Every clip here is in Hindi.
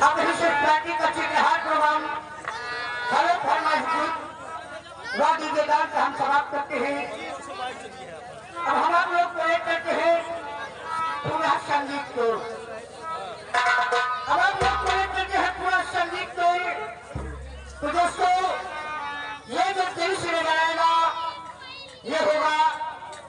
अब इसे पार्टी का चित्रहार प्रोग्राम हेलो फरमाइश वादी के गान से हम समाप्त करते हैं। अब हम आप लोग प्रयोग करते हैं पूरा संगीत को। अब आप लोग प्रयोग करते हैं पूरा संगीत को। तो दोस्तों ये जो दिल से लगाएगा ये होगा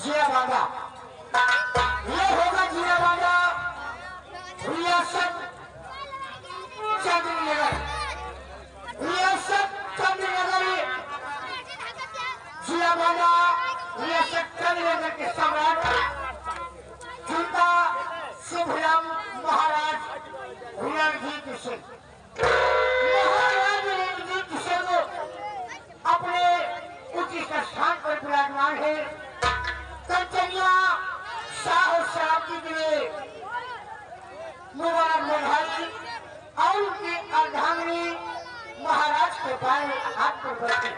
जिया बांधा, ये होगा जिया बांधा रियासत चंद्रनगर, रियासत चंद्रनगर, जिया बांधा रियासत चंद्रनगर के सम्राट जिनका शुभराम महाराज रणजीत सिंह, महाराज रणजीत सिंह अपने उचित स्थान पर विराजमान है। कंचनिया शाह साहब के लिए मुबारक बधाई और उनकी अर्धांगिनी महाराज के बाएं हाथ पर बैठे।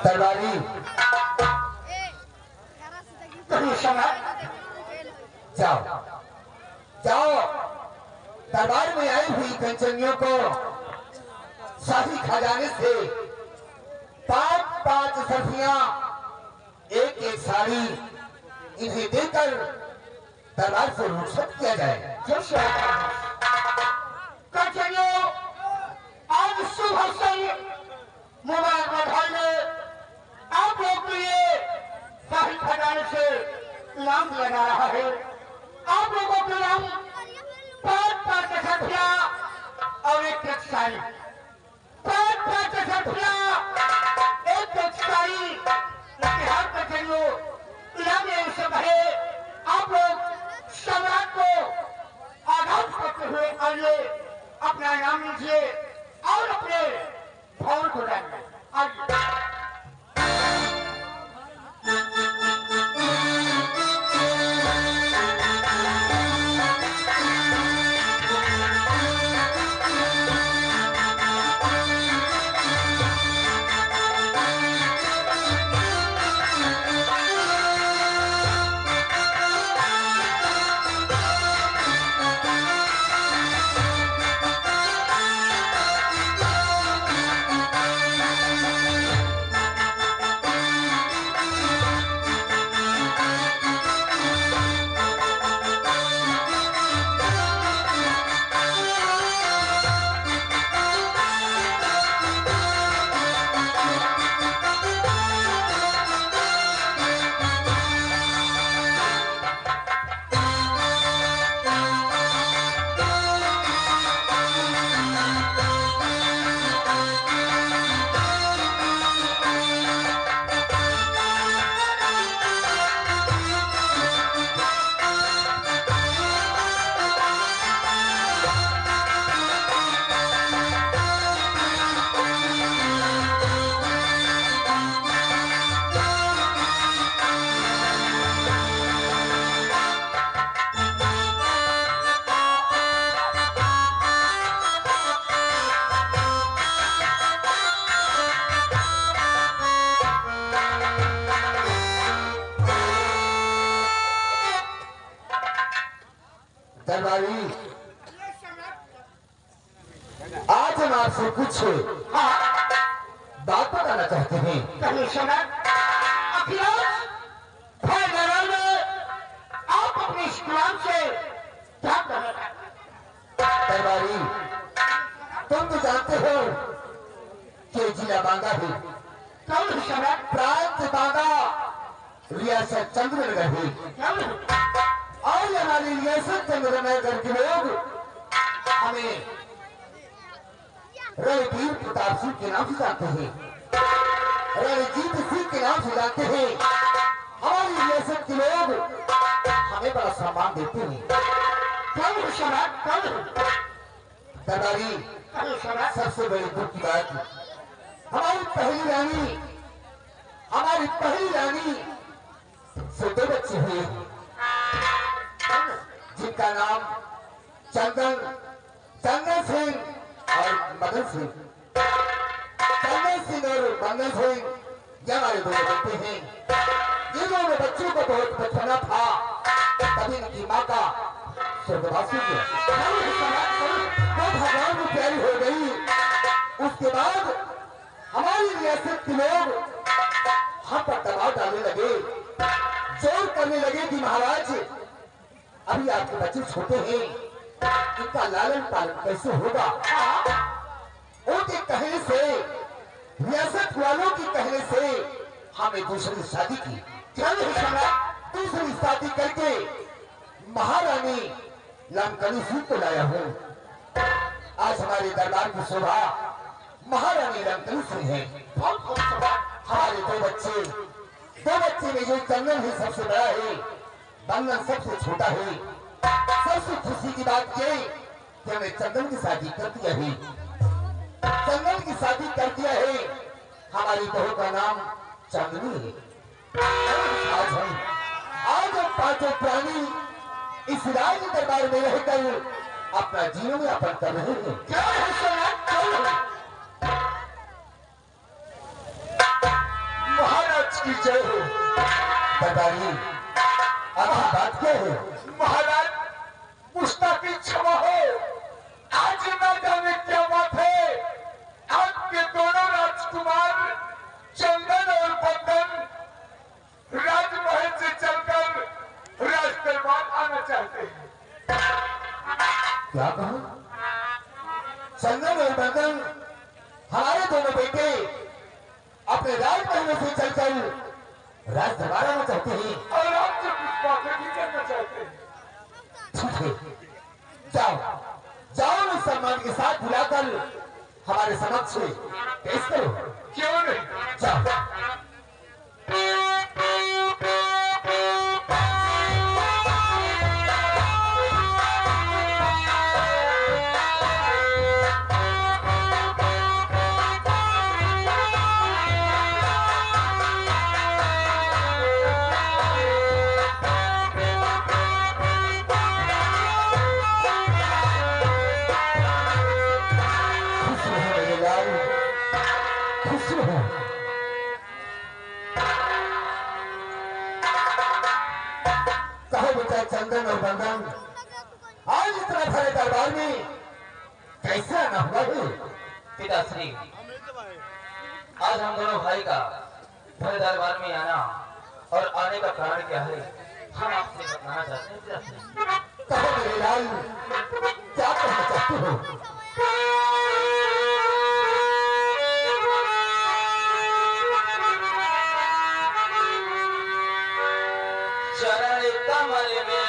दरबारी जाओ जाओ, दरबार में आई हुई कंचनियों को शाही खजाने से 5-5 सफियां, एक एक साड़ी इन्हें देकर दरबार से रुखसत किया जाए। कंचनियों, आज सुबह से मोबाइल बधाई में आप लोग के लिए शाही खजाने से इनाम दिया जा रहा है। आप लोगों के नाम 5-5 सफिया और एक साड़ी, 5-5 सफिया एक साड़ी इतिहास में चलिए इनाम सब है। आप लोग सम्राट को आघात करते हुए आइए, अपना इनाम लीजिए और अपने भवन को जाइए। आइए दरबारी, आज हम आपसे कुछ बात बताना चाहते हैं। आप अपने इस्लाम से क्या करना चाहते हैं? दरबारी, तुम तो जानते हो कि जिला बांदा है, प्रांत बांदा, रियासत चंद्रनगर है। और हमारी रियासत चंद्रनगर के लोग हमें रणवीर प्रताप सिंह के नाम से जानते हैं, रणजीत सिंह के नाम से जानते हैं। हमारी रियासत के लोग हमें बड़ा सम्मान देते हैं। दरबारी, सबसे बड़ी दुख की बात, हमारी पहली रानी से 2 बच्चे हुए, जिनका नाम चंदन सिंह और मदन सिंह। चंदन सिंह और मदन सिंह ये हमारे 2 बेटे हैं। ये दोनों बच्चों को बहुत बचपना था, तभी इनकी माँ का स्वर्गवास हो गया, वो भगवान को प्यारी हो गई। उसके बाद हमारी रियासत के लोग हम पर दबाव डालने लगे, जोर करने लगे कि महाराज अभी आपके बच्चे छोटे हैं, इनका लालन पालन कैसे होगा। उनके कहने से, रियासत वालों की कहने से हमें दूसरी शादी की। दूसरी शादी करके महारानी लंकनी सिंह को लाया हूँ। आज हमारे दरबार की शोभा महारानी लंकनी सिंह है। हमारे 2 बच्चे में जो चंदन ही सबसे बड़ा है, बंधन सबसे छोटा है। सबसे खुशी की बात ये कि हमें चंदन की शादी कर दिया है, चंदन की शादी कर दिया है, हमारी बहू का नाम चांदनी है। आज हम पांचों प्राणी इस राज दरबार में रहकर अपना जीवन यापन कर रहे हैं। क्या है महाराज की जय हो। बताइए आपकी बात क्या है? महाराज मुस्ताकी क्षमा हो, आज न जाने क्या बात है, आपके दोनों राजकुमार चंदन और बंदन राजमहल से चलकर राज दरबार आना चाहते हैं। क्या कहा? चंदन और बंदन हमारे दोनों बेटे अपने राजमहल से चलकर राज दरबार आना चाहते हैं और आपसे कुछ बातें भी करना चाहते हैं। ठीक है, जाओ जाओ, उस सम्मान के साथ बुलाकर हमारे समक्ष पेश करो। क्यों नहीं, जाओ। चंदन और बंदन आज इतना भरे दरबार में कैसे आना हुआ है? पिताश्री, आज हम दोनों भाई का भरे दरबार में आना और आने का कारण क्या है, हम आपसे बताना चाहते हैं पिताश्री। कहो मेरे लाल, क्या कहना चाहते हो? चरण कमल में,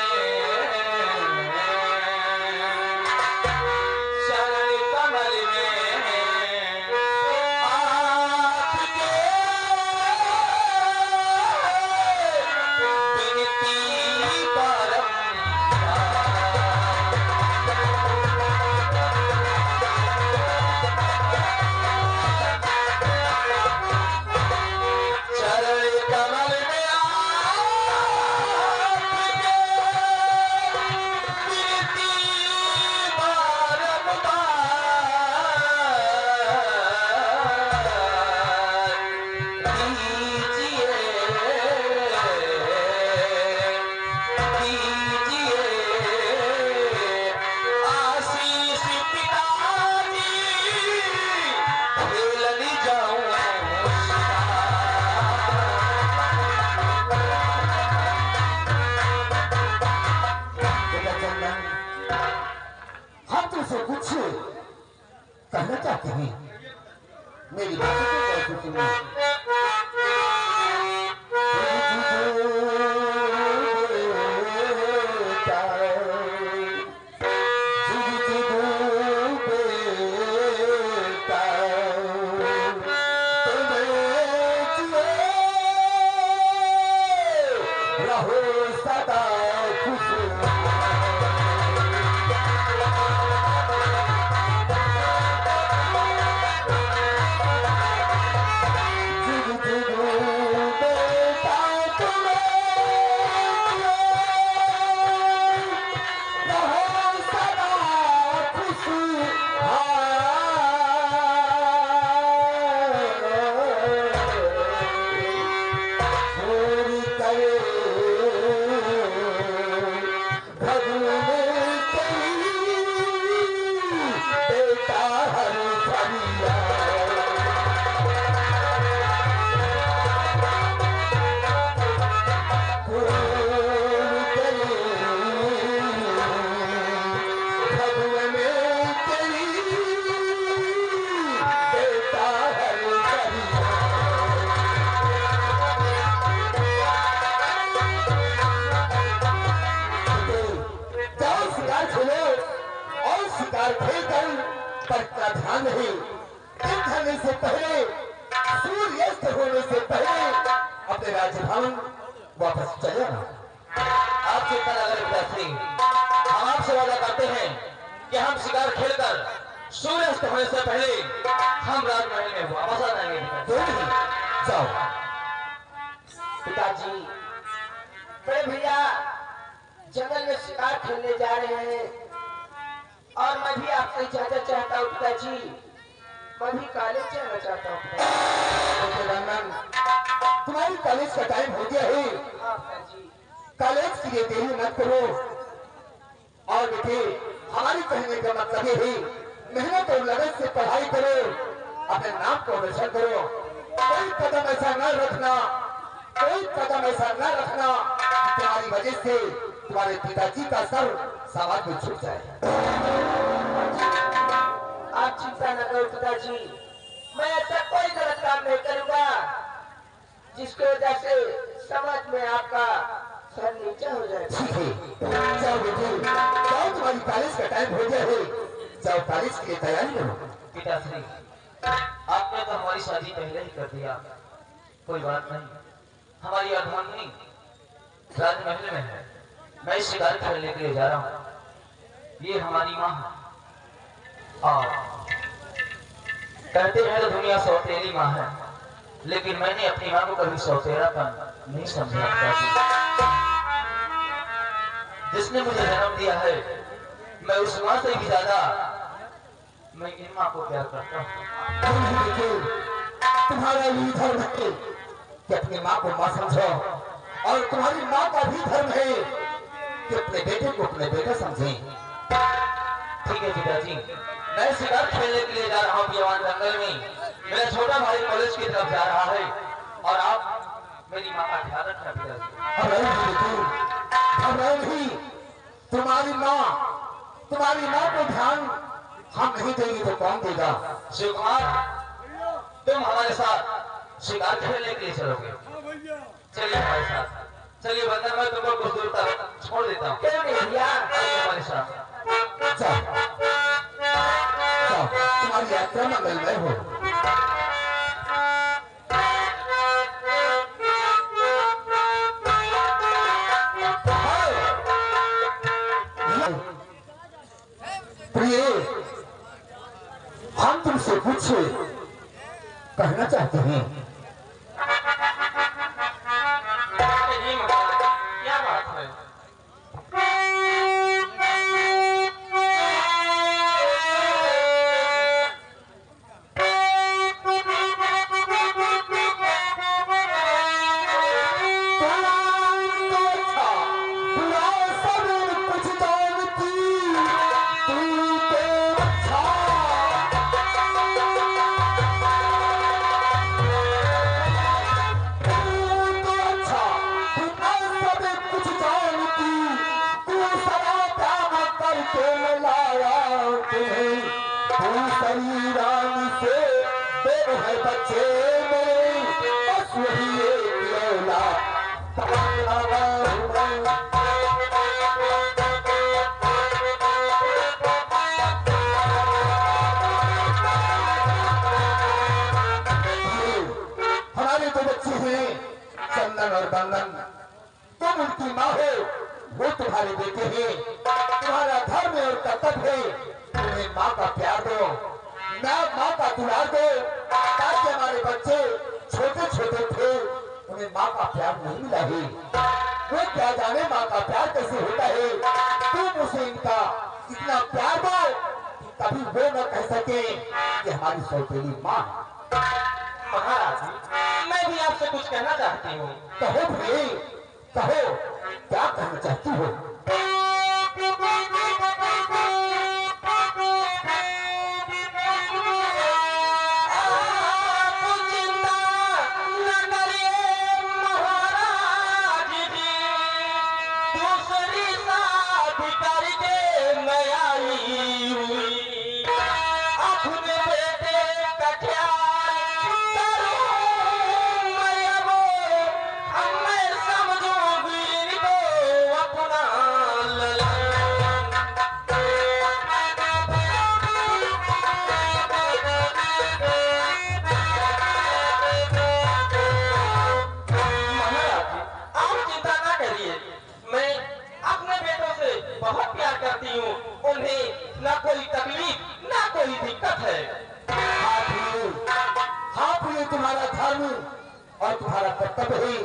चरण कमल में आपके विनती चरण कमल में कहना चाहते हैं, मेरी बात को कैसे सुनिए। ध्यान नहीं, दिन ढलने से पहले, सूर्यास्त होने से पहले अपने राजभवन वापस चले ना। आपसे हम आपसे वादा करते हैं कि हम शिकार खेलकर सूर्यास्त होने से पहले हम राजमहल में वापस आ जाएंगे। जाओ पिताजी, बड़े भैया जंगल में शिकार खेलने जा रहे हैं और मैं भी आपसे इजाजत चाहता हूँ पिताजी, मैं भी कॉलेज जाना चाहता हूँ। तुम्हारी कॉलेज का टाइम हो गया है। हाँ पिताजी। कॉलेज के लिए देरी मत करो। और बेटे हमारी कहने का मतलब ये है, मेहनत और लगन से पढ़ाई करो, अपने नाम को रोशन करो। कोई कदम ऐसा न रखना, कोई कदम ऐसा न रखना तुम्हारी वजह से तुम्हारे पिताजी का सर समाज में झुक जाए। आप चिंता न करो पिताजी, मैं ऐसा कोई गलत काम नहीं करूंगा जिसकी वजह से समाज में आपका सर नीचा हो जाए। ठीक है, जाओ बेटी, जाओ, तुम्हारी कॉलेज का टाइम हो गया है, जाओ कॉलेज के लिए तैयारी करो। पिताश्री, आपने तो हमारी शादी पहले ही कर दिया, कोई बात नहीं। हमारी अर्धांगिनी राजमहल में है, मैं शिकार खेलने के लिए जा रहा हूँ। ये हमारी माँ है और कहते हैं तो दुनिया सौतेली माँ है, लेकिन मैंने अपनी माँ को कभी सौतेलापन नहीं समझा। जिसने मुझे जन्म दिया है, मैं उस माँ से भी ज्यादा मैं इन माँ को प्यार करता हूँ। तुम्हारा भी धर्म है कि अपनी माँ को माँ समझो, और तुम्हारी माँ का भी धर्म है कि अपने बेटे को अपने बेटा समझे। ठीक है पिताजी, मैं शिकार खेलने के लिए जा रहा हूँ पियावान जंगल में। मेरा छोटा भाई कॉलेज की तरफ जा रहा है और आप मेरी माँ का ख्याल रखना पिताजी। नहीं, तुम्हारी माँ को ध्यान हम नहीं देंगे तो कौन देगा? शिवकुमार, तुम हमारे साथ शिकार खेलने के लिए चलोगे? चलिए हमारे साथ, चलिए वरना मैं तुमको कुछ दूर तक छोड़ देता हूँ। हमारे साथ तुम्हारी यात्रा मंगलमय हो। प्रिय, हम तुमसे कुछ कहना चाहते हैं। क्या बात है? हमारे दो बच्चे हैं, चंदन और बंदन। तुम उनकी माँ हो, वो तुम्हारे बेटे हैं। तुम्हारा धर्म और कर्तव्य है तुम्हें माँ का प्यार दो, माँ का दुलार दो, ताकि हमारे बच्चे छोटे छोटे थे, उन्हें माँ का प्यार नहीं मिला है। वो क्या जाने माँ का प्यार कैसे होता है। तुम उसे इनका इतना प्यार दो कि कभी वो न कह सके कि हमारी सौतेली माँ। महाराज, मैं भी आपसे कुछ कहना चाहती हूँ। कहो भाई, कहो, क्या कहना चाहती हो? अपना और तुम्हारा कर्तव्य है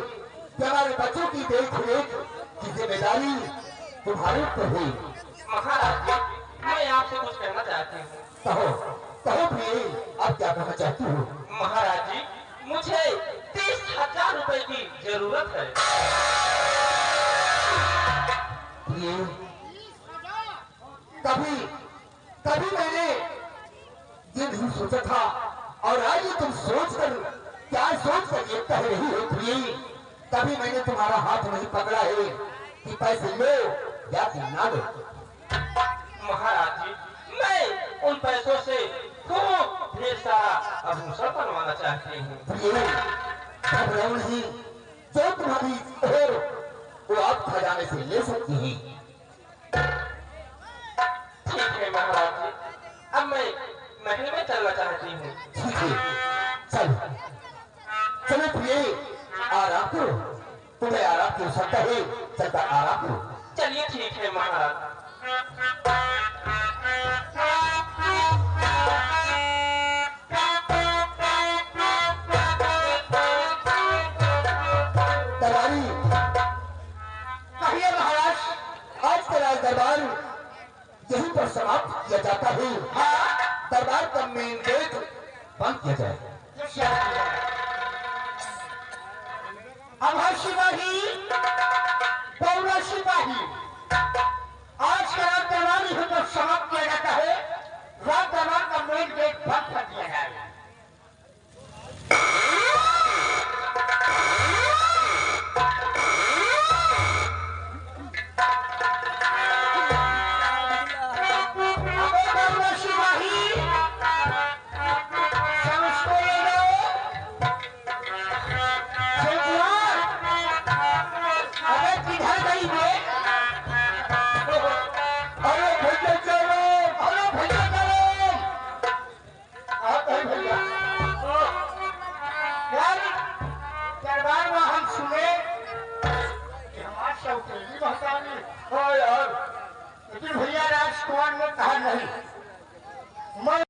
कि हमारे बच्चों की देख रेख की जिम्मेदारी तुम्हारे ऊपर है। महाराज जी, मैं आपसे कुछ कहना चाहती हूँ। कहो कहो प्रिय, आप क्या कहना चाहती हो? महाराज जी, मुझे 30,000 रुपए की जरूरत है। प्रिय, कभी कभी मैंने ये नहीं सोचा था, और आज ये तुम सोचकर क्या सोचकर ये कह रही हो प्रिय? कभी मैंने तुम्हारा हाथ नहीं पकड़ा है कि पैसे लो या कि ना लो। महाराज जी, मैं उन पैसों से खूब ढेर सारा आभूषण बनवाना चाहती हूँ। प्रिय, घबराओ नहीं, जो तुम्हारी हो वो आप खजाने से ले सकती हैं। ठीक है महाराज जी, अब मैं महल में चलना चाहती हूँ। ठीक है, चलो चलो प्रिय, आराम करो, तुम्हें आराम की आवश्यकता है, चलकर आराम करो। चलिए ठीक है महाराज। दरबारी, कहिए महाराज। आज का राज दरबार यहीं पर समाप्त किया जाता है। हाँ, दरबार का मेन गेट बंद किया जाए। अब हर सिपाही, पौरा सिपाही, आज का रात दरबार ही तो समाप्त किया जाता है। रात दरबार का मेन गेट बंद कर दिया जाए। दरबार में हम सुने कि हमारे सौतेली महतारी, हाँ यार, लेकिन भैया राजकुमार ने कहा नहीं। मैं